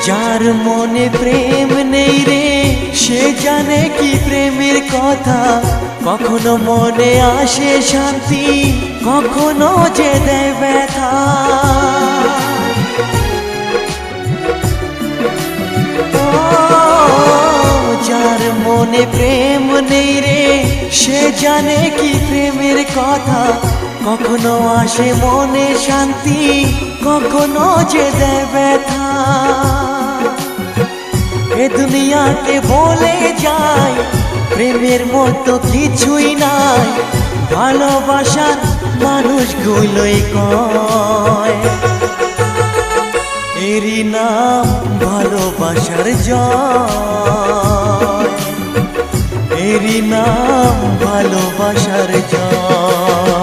যার মনে প্রেম নেই রে সে জানে কি প্রেমের কথা। কখনো মনে আসে শান্তি, কখনো যে দেয় ব্যথা। যার মনে প্রেম নেই রে সে জানে কি প্রেমের কথা। কখনো আসে মনে শান্তি, কখনো যে দেয় ব্যথা। এ দুনিয়াকে বলে যায় প্রেমের মতো কিছুই নাই। ভালোবাসার মানুষগুলোই কয় এরই নাম ভালোবাসার জয়, এরই নাম ভালোবাসার জয়।